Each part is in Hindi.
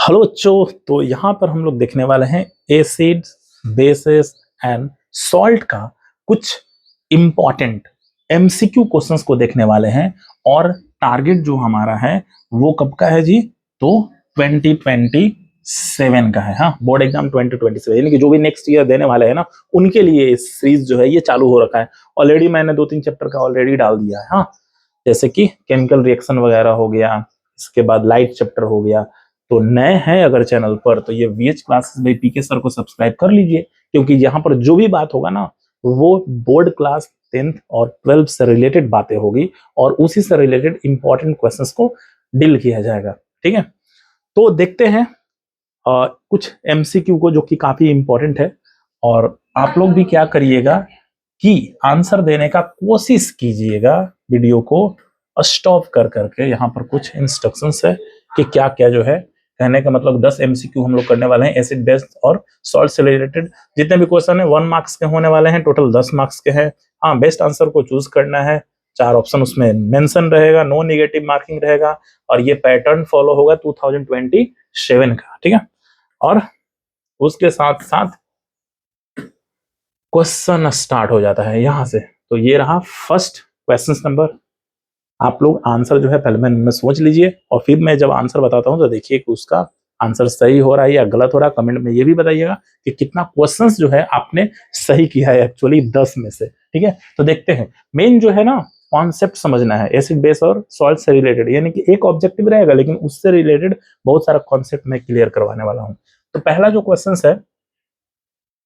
हेलो बच्चों, तो यहाँ पर हम लोग देखने वाले हैं एसिड, बेसिस एंड सॉल्ट का कुछ इम्पॉर्टेंट एमसीक्यू क्वेश्चंस को देखने वाले हैं। और टारगेट जो हमारा है वो कब का है जी? तो 2027 का है। हाँ, बोर्ड एग्जाम 2027 यानी कि जो भी नेक्स्ट ईयर देने वाले हैं ना, उनके लिए इस सीरीज जो है ये चालू हो रखा है। ऑलरेडी मैंने 2-3 चैप्टर का ऑलरेडी डाल दिया है। हाँ, जैसे कि केमिकल रिएक्शन वगैरह हो गया, इसके बाद लाइट चैप्टर हो गया। तो नए हैं अगर चैनल पर तो ये VH classes by PK sir को सब्सक्राइब कर लीजिए, क्योंकि यहाँ पर जो भी बात होगा ना वो बोर्ड क्लास 10th और 12th से रिलेटेड बातें होगी और उसी से रिलेटेड इंपॉर्टेंट क्वेश्चंस को डील किया जाएगा। ठीक है, तो देखते हैं कुछ एमसीक्यू को जो कि काफी इंपॉर्टेंट है। और आप लोग भी क्या करिएगा कि आंसर देने का कोशिश कीजिएगा। वीडियो को स्टॉप कर करके यहाँ पर कुछ इंस्ट्रक्शंस है कि क्या क्या जो है कहने का मतलब 10 एमसीक्यू हम लोग करने वाले हैं एसिड बेस और सॉल्ट से रिलेटेड। जितने भी क्वेश्चन है 1 मार्क्स के होने वाले हैं, टोटल 10 मार्क्स के हैं। हाँ, बेस्ट आंसर को चूज करना है। 4 ऑप्शन उसमें मेंशन रहेगा, नो नेगेटिव मार्किंग रहेगा और ये पैटर्न फॉलो होगा 2027 का। ठीक है, और उसके साथ साथ क्वेश्चन स्टार्ट हो जाता है यहां से। तो ये रहा फर्स्ट क्वेश्चन नंबर। आप लोग आंसर जो है पहले में सोच लीजिए और फिर मैं जब आंसर बताता हूं तो देखिए कि उसका आंसर सही हो रहा है या गलत हो रहा है। कमेंट में ये भी बताइएगा कि कितना क्वेश्चंस जो है आपने सही किया है एक्चुअली 10 में से। ठीक है, तो देखते हैं। मेन जो है ना कॉन्सेप्ट समझना है एसिड बेस और सॉल्ट से रिलेटेड, यानी कि एक ऑब्जेक्टिव रहेगा लेकिन उससे रिलेटेड बहुत सारा कॉन्सेप्ट मैं क्लियर करवाने वाला हूँ। तो पहला जो क्वेश्चन है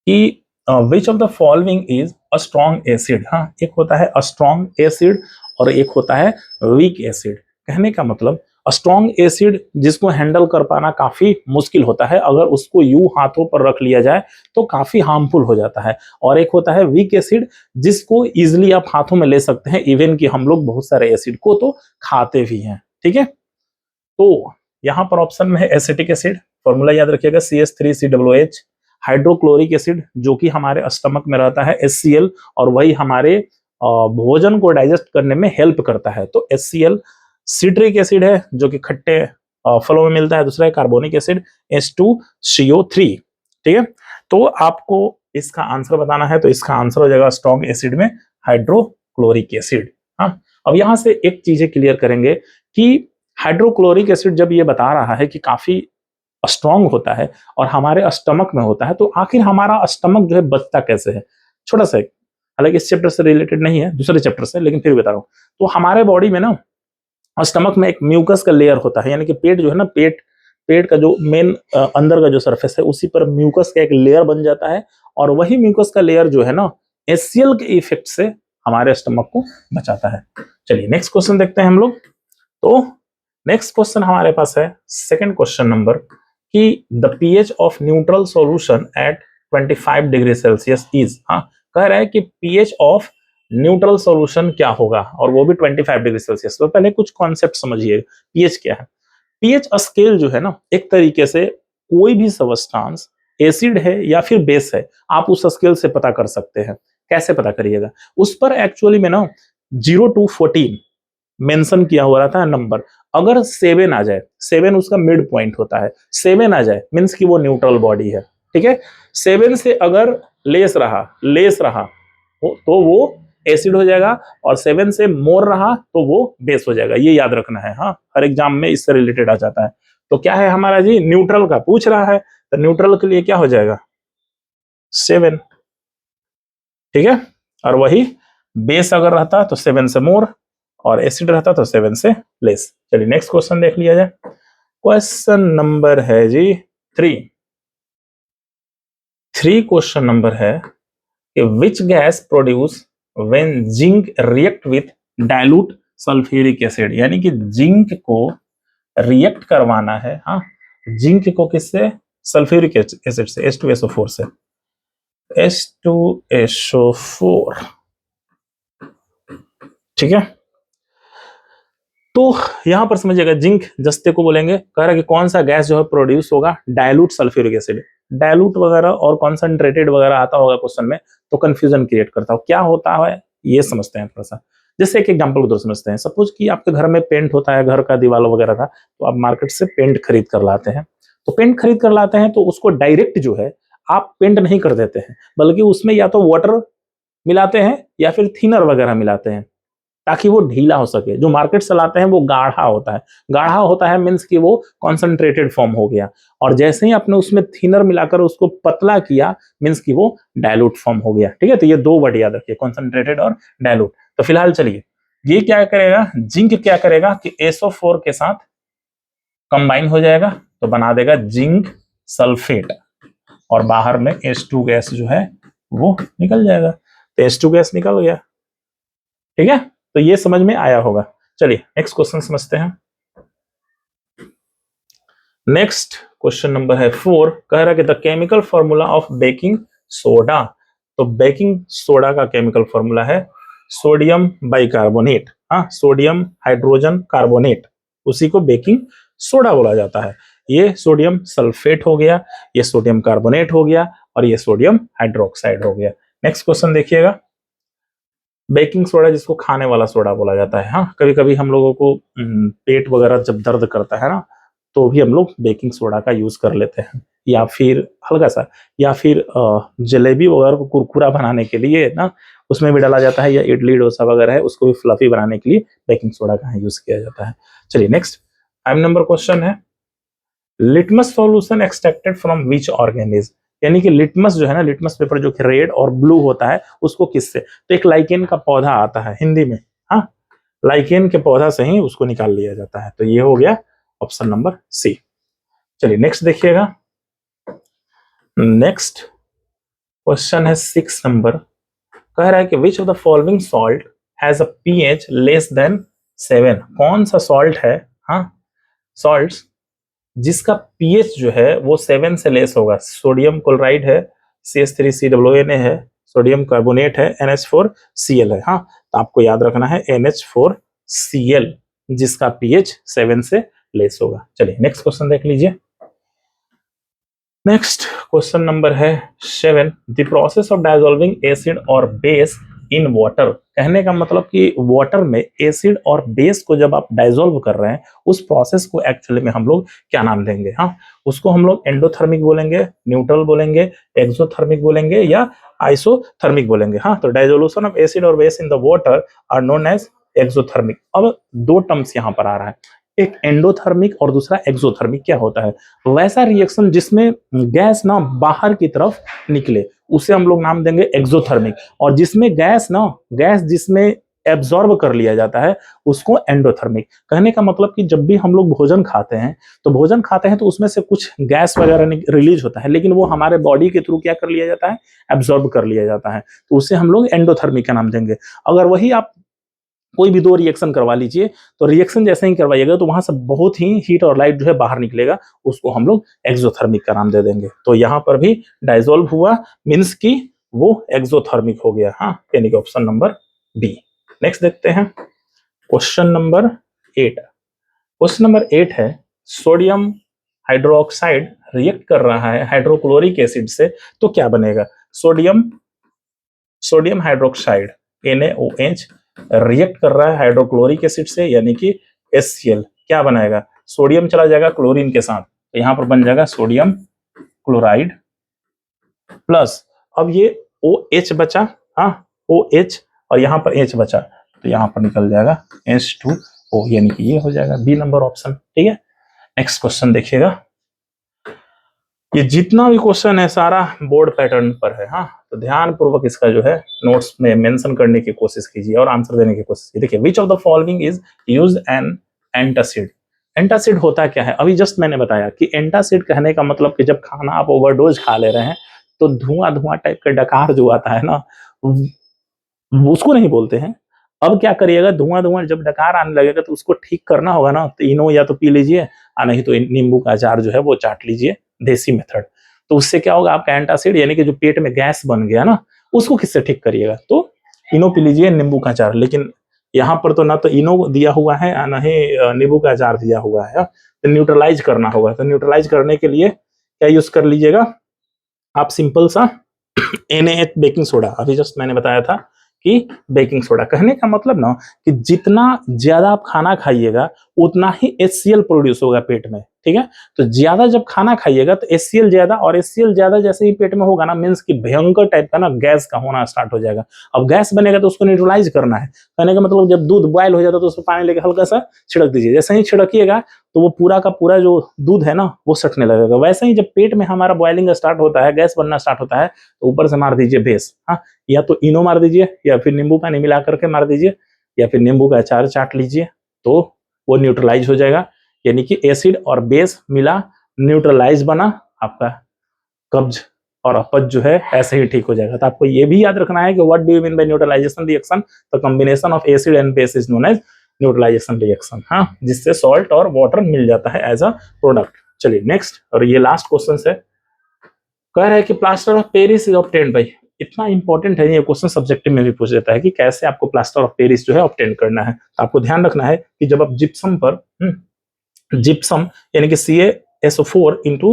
कि which of the following is a strong acid. हाँ, एक होता है अ स्ट्रॉन्ग एसिड और एक होता है वीक एसिड। कहने का मतलब स्ट्रॉन्ग एसिड जिसको हैंडल कर पाना काफी मुश्किल होता है, अगर उसको यूं हाथों पर रख लिया जाए तो काफी हार्मफुल हो जाता है। और एक होता है वीक एसिड जिसको इजिली आप हाथों में ले सकते हैं, इवन कि हम लोग बहुत सारे एसिड को तो खाते भी हैं। ठीक है, तो यहां पर ऑप्शन में है एसिटिक एसिड, फॉर्मूला याद रखिएगा CH3COOH। हाइड्रोक्लोरिक एसिड जो कि हमारे स्टमक में रहता है HCl, और वही हमारे भोजन को डाइजेस्ट करने में हेल्प करता है, तो HCl। सिट्रिक एसिड है जो कि खट्टे फलों में मिलता है। दूसरा है कार्बोनिक एसिड H2CO3। ठीक है, तो आपको इसका आंसर बताना है, तो इसका आंसर हो जाएगा स्ट्रॉन्ग एसिड में हाइड्रोक्लोरिक एसिड। हाँ, अब यहां से एक चीजें क्लियर करेंगे कि हाइड्रोक्लोरिक एसिड जब ये बता रहा है कि काफी स्ट्रांग होता है और हमारे स्टमक में होता है, तो आखिर हमारा स्टमक जो है बचता कैसे है? छोटा सा, हालांकि इस चैप्टर से रिलेटेड नहीं है, दूसरे चैप्टर से, लेकिन फिर बता रहा हूं। तो हमारे बॉडी में ना स्टमक में एक म्यूकस का लेयर होता है, यानी कि पेट जो है ना, पेट पेट का जो मेन अंदर का जो सरफेस है उसी पर म्यूकस का एक लेयर बन जाता है। और वही म्यूकस का लेयर जो है ना HCl के इफेक्ट से हमारे स्टमक को बचाता है। चलिए नेक्स्ट क्वेश्चन देखते हैं हम लोग। तो नेक्स्ट क्वेश्चन हमारे पास है सेकंड क्वेश्चन नंबर कि the pH of neutral solution at 25 degree Celsius is. हाँ, कह रहा है कि पीएच ऑफ न्यूट्रल सॉल्यूशन क्या होगा और वो भी 25 डिग्री सेल्सियस। तो पहले कुछ कॉन्सेप्ट समझिए, पीएच क्या है। पीएच स्केल जो है ना, एक तरीके से कोई भी सबस्टांस एसिड है या फिर बेस है, आप उस स्केल से पता कर सकते हैं। कैसे पता करिएगा? उस पर एक्चुअली में ना 0 to 14 मेंशन किया हुआ रहता है नंबर। अगर 7 आ जाए, 7 उसका मिड पॉइंट होता है, 7 आ जाए मीन्स कि वो न्यूट्रल बॉडी है। ठीक है, 7 से अगर लेस रहा तो वो एसिड हो जाएगा, और 7 से मोर रहा तो वो बेस हो जाएगा। ये याद रखना है। हाँ, हर एग्जाम में इससे रिलेटेड आ जाता है। तो क्या है हमारा जी, न्यूट्रल का पूछ रहा है, तो न्यूट्रल के लिए क्या हो जाएगा? 7। ठीक है, और वही बेस अगर रहता तो 7 से मोर और एसिड रहता तो 7 से लेस। चलिए नेक्स्ट क्वेश्चन देख लिया जाए। क्वेश्चन नंबर है जी 3 क्वेश्चन नंबर है कि which gas produce when zinc react with dilute sulphuric acid. यानी कि जिंक को रिएक्ट करवाना है। हाँ, जिंक को किससे? सल्फ्यूरिक एसिड से, H2SO4 से। H2SO4। ठीक है, तो यहां पर समझिएगा जिंक जस्ते को बोलेंगे। कह रहा है कि कौन सा गैस जो है प्रोड्यूस होगा? Dilute sulphuric acid. डाइल्यूट वगैरह और कॉन्सेंट्रेटेड वगैरह आता होगा क्वेश्चन में तो कंफ्यूजन क्रिएट करता हो। क्या होता है ये समझते हैं थोड़ा सा। जैसे एक एग्जांपल उधर समझते हैं। सपोज कि आपके घर में पेंट होता है, घर का दीवार वगैरह का, तो आप मार्केट से पेंट खरीद कर लाते हैं। तो पेंट खरीद कर लाते हैं तो उसको डायरेक्ट जो है आप पेंट नहीं कर देते हैं, बल्कि उसमें या तो वाटर मिलाते हैं या फिर थिनर वगैरह मिलाते हैं ताकि वो ढीला हो सके। जो मार्केट से लाते हैं वो गाढ़ा होता है। गाढ़ा होता है मीन्स कि वो कॉन्सेंट्रेटेड फॉर्म हो गया, और जैसे ही आपने उसमें थिनर मिलाकर उसको पतला किया मीन्स कि वो डायलूट फॉर्म हो गया। ठीक है, तो ये दो वर्ड याद रखिए, कॉन्सेंट्रेटेड और डायलूट। तो फिलहाल चलिए, ये क्या करेगा, जिंक क्या करेगा कि SO4 के साथ कंबाइन हो जाएगा तो बना देगा जिंक सल्फेट, और बाहर में H2 गैस जो है वो निकल जाएगा। तो H2 गैस निकल गया। ठीक है, तो ये समझ में आया होगा। चलिए नेक्स्ट क्वेश्चन समझते हैं। नेक्स्ट क्वेश्चन नंबर है 4, कह रहा है कि the chemical formula of baking soda. तो बेकिंग सोडा का केमिकल फॉर्मूला है सोडियम बाइकार्बोनेट, हाँ, सोडियम हाइड्रोजन कार्बोनेट, उसी को बेकिंग सोडा बोला जाता है। ये सोडियम सल्फेट हो गया, ये सोडियम कार्बोनेट हो गया, और ये सोडियम हाइड्रोक्साइड हो गया। नेक्स्ट क्वेश्चन देखिएगा, बेकिंग सोडा जिसको खाने वाला सोडा बोला जाता है। हाँ, कभी कभी हम लोगों को पेट वगैरह जब दर्द करता है ना, तो भी हम लोग बेकिंग सोडा का यूज कर लेते हैं, या फिर हल्का सा, या फिर जलेबी वगैरह को कुरकुरा बनाने के लिए ना उसमें भी डाला जाता है, या इडली डोसा वगैरह है उसको भी फ्लफी बनाने के लिए बेकिंग सोडा का यूज किया जाता है। चलिए नेक्स्ट 5 नंबर क्वेश्चन है, litmus solution extracted from which organism. यानी कि लिटमस जो है ना, लिटमस पेपर जो कि रेड और ब्लू होता है, उसको किससे, तो एक लाइकेन का पौधा आता है हिंदी में, हाँ, लाइकेन के पौधा से ही उसको निकाल लिया जाता है। तो ये हो गया ऑप्शन नंबर सी। चलिए नेक्स्ट देखिएगा, नेक्स्ट क्वेश्चन है 6 नंबर, कह रहा है कि which of the following salt has a pH less than 7। कौन सा सॉल्ट है, हाँ, सॉल्ट्स जिसका pH जो है वो 7 से लेस होगा। सोडियम क्लोराइड है, CH3COONA है, सोडियम कार्बोनेट है, NH4Cl है। हाँ, तो आपको याद रखना है NH4Cl, जिसका pH 7 से लेस होगा। चलिए नेक्स्ट क्वेश्चन देख लीजिए। नेक्स्ट क्वेश्चन नंबर है 7, द प्रोसेस ऑफ डाइसॉल्विंग एसिड और बेस इन वाटर। कहने का मतलब कि वाटर में एसिड और बेस को जब आप डाइसॉल्व कर रहे हैं, उस प्रोसेस को एक्चुअली में हम लोग क्या नाम देंगे, हाँ, उसको हम लोग एंडोथर्मिक बोलेंगे, न्यूट्रल बोलेंगे, एक्सोथर्मिक बोलेंगे, या आइसोथर्मिक बोलेंगे। हाँ, तो डाइसोल्यूशन ऑफ एसिड और base in the water are known as exothermic. अब दो टर्म्स यहाँ पर आ रहा है, एक एंडोथर्मिक और दूसरा एक्सोथर्मिक। क्या होता है, वैसा रिएक्शन जिसमें गैस ना बाहर की तरफ निकले उसे हम लोग नाम देंगे एक्सोथर्मिक, और जिसमें गैस जिसमें एब्जॉर्ब कर लिया जाता है उसको एंडोथर्मिक। कहने का मतलब कि जब भी हम लोग भोजन खाते हैं तो उसमें से कुछ गैस वगैरह रिलीज होता है, लेकिन वो हमारे बॉडी के थ्रू क्या कर लिया जाता है, एब्जॉर्ब कर लिया जाता है, तो उसे हम लोग एंडोथर्मिक का नाम देंगे। अगर वही आप कोई भी दो रिएक्शन करवा लीजिए, तो रिएक्शन जैसे ही करवाइएगा तो वहां से बहुत ही हीट और लाइट जो है बाहर निकलेगा, उसको हम लोग एक्सोथर्मिक का नाम दे देंगे। तो यहाँ पर भी डाइसॉल्व हुआ मीन्स कि वो एक्सोथर्मिक हो गया। हाँ, यानी कि ऑप्शन नंबर बी। नेक्स्ट देखते हैं क्वेश्चन नंबर 8। क्वेश्चन नंबर 8 है, सोडियम हाइड्रोक्साइड रिएक्ट कर रहा है हाइड्रोक्लोरिक एसिड से, तो क्या बनेगा, सोडियम हाइड्रोक्साइड NaOH रिएक्ट कर रहा है हाइड्रोक्लोरिक एसिड से, यानी कि HCl, क्या बनाएगा, सोडियम चला जाएगा क्लोरीन के साथ, तो यहां पर बन जाएगा सोडियम क्लोराइड प्लस, अब ये OH बचा, हाँ, OH, और यहां पर H बचा, तो यहां पर निकल जाएगा H2O, यानी कि ये हो जाएगा बी नंबर ऑप्शन। ठीक है, नेक्स्ट क्वेश्चन देखिएगा, ये जितना भी क्वेश्चन है सारा बोर्ड पैटर्न पर है। हाँ, तो ध्यान पूर्वक इसका जो है नोट्स में मेंशन करने की कोशिश कीजिए और आंसर देने की कोशिश कीजिए। देखिए, which of the following is used N antacid. Antacid होता क्या है, अभी जस्ट मैंने बताया कि एंटासिड कहने का मतलब कि जब खाना आप ओवरडोज खा ले रहे हैं तो धुआं धुआं टाइप का डकार जो आता है ना, उसको नहीं बोलते हैं। अब क्या करिएगा, धुआं धुआं जब डकार आने लगेगा तो उसको ठीक करना होगा ना, तो इनो या तो पी लीजिए, नहीं तो नींबू का अचार जो है वो चाट लीजिए, देसी मेथड। तो उससे क्या होगा, आपका एंटासिड यानी कि जो पेट में गैस बन गया ना, उसको किससे ठीक करिएगा, तो इनो पी लीजिए, नींबू का अचार। लेकिन यहाँ पर तो ना तो इनो दिया हुआ है ना ही नींबू का अचार दिया हुआ है, तो न्यूट्रलाइज करना होगा। तो न्यूट्रलाइज करने के लिए क्या यूज कर लीजिएगा, आप सिंपल सा NaH बेकिंग सोडा, अभी जस्ट मैंने बताया था कि बेकिंग सोडा। कहने का मतलब ना कि जितना ज्यादा आप खाना खाइएगा उतना ही HCl प्रोड्यूस होगा पेट में। ठीक है। तो ज्यादा जब खाना खाइएगा तो HCl ज्यादा, और HCl ज्यादा जैसे ही पेट में होगा ना, मीन्स कि भयंकर टाइप का ना गैस का होना स्टार्ट हो जाएगा। अब गैस बनेगा तो उसको न्यूट्रलाइज करना है। कहने का मतलब जब दूध बॉयल हो जाता है तो उसमें पानी लेके हल्का सा छिड़क दीजिए। जैसे ही छिड़किएगा तो वो पूरा का पूरा जो दूध है ना वो सटने लगेगा। वैसे ही जब पेट में हमारा बॉइलिंग स्टार्ट होता है, गैस बनना स्टार्ट होता है, तो ऊपर से मार दीजिए बेस। हाँ, या तो इनो मार दीजिए, या फिर नींबू पानी मिला करके मार दीजिए, या फिर नींबू का अचार चाट लीजिए, तो वो न्यूट्रलाइज हो जाएगा। यानी कि एसिड और बेस मिला, न्यूट्रलाइज बना, आपका कब्ज और अपच जो है ऐसे ही ठीक हो जाएगा। तो आपको ये भी याद रखना है कि what do you mean by neutralization reaction. The combination of acid and base is known as neutralization reaction. हाँ, जिससे सॉल्ट और वाटर मिल जाता है एज अ प्रोडक्ट। चलिए नेक्स्ट, और ये लास्ट क्वेश्चन है। कह रहा है कि plaster of Paris is obtained by, इतना इंपॉर्टेंट है ये क्वेश्चन, सब्जेक्टिव में भी पूछ देता है कि कैसे आपको प्लास्टर ऑफ पेरिस जो है ऑब्टेन करना है। तो आपको ध्यान रखना है कि जब आप जिप्सम पर जिप्सम यानी कि CaSO4 इंटू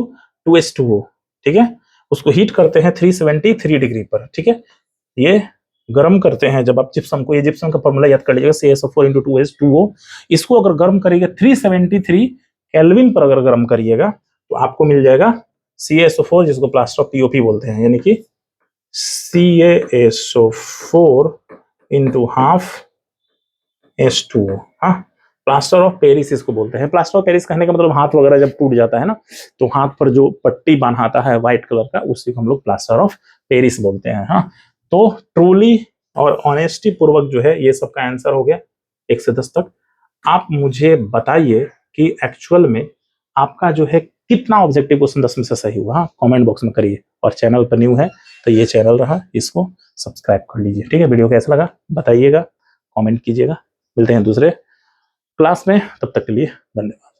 2H2O, ठीक है, उसको हीट करते हैं 373 डिग्री पर, ठीक है, ये गर्म करते हैं जब आप जिप्सम को, ये जिप्सम का फॉर्मूला याद कर लीजिएगा, CaSO4 इंटू 2H2O। इसको अगर गर्म करिएगा 373 केल्विन पर अगर गर्म करिएगा तो आपको मिल जाएगा CaSO4, जिसको प्लास्टर ऑफ POP बोलते हैं, यानी कि CaSO4 इंटू हाफ H2O। हाँ, प्लास्टर ऑफ पेरिस इसको बोलते हैं। प्लास्टर ऑफ पेरिस कहने का मतलब हाथ वगैरह जब टूट जाता है ना, तो हाथ पर जो पट्टी बांधता है व्हाइट कलर का, उसी को हम लोग प्लास्टर ऑफ पेरिस बोलते हैं। हाँ, तो ट्रूली और ऑनेस्टी पूर्वक जो है ये सब का आंसर हो गया 1 से 10 तक। आप मुझे बताइए कि एक्चुअल में आपका जो है कितना ऑब्जेक्टिव क्वेश्चन 10 में से सही हुआ। हाँ, कमेंट बॉक्स में करिए, और चैनल पर न्यू है तो ये चैनल रहा, इसको सब्सक्राइब कर लीजिए, ठीक है। वीडियो कैसा लगा बताइएगा, कमेंट कीजिएगा। मिलते हैं दूसरे क्लास में, तब तक के लिए धन्यवाद।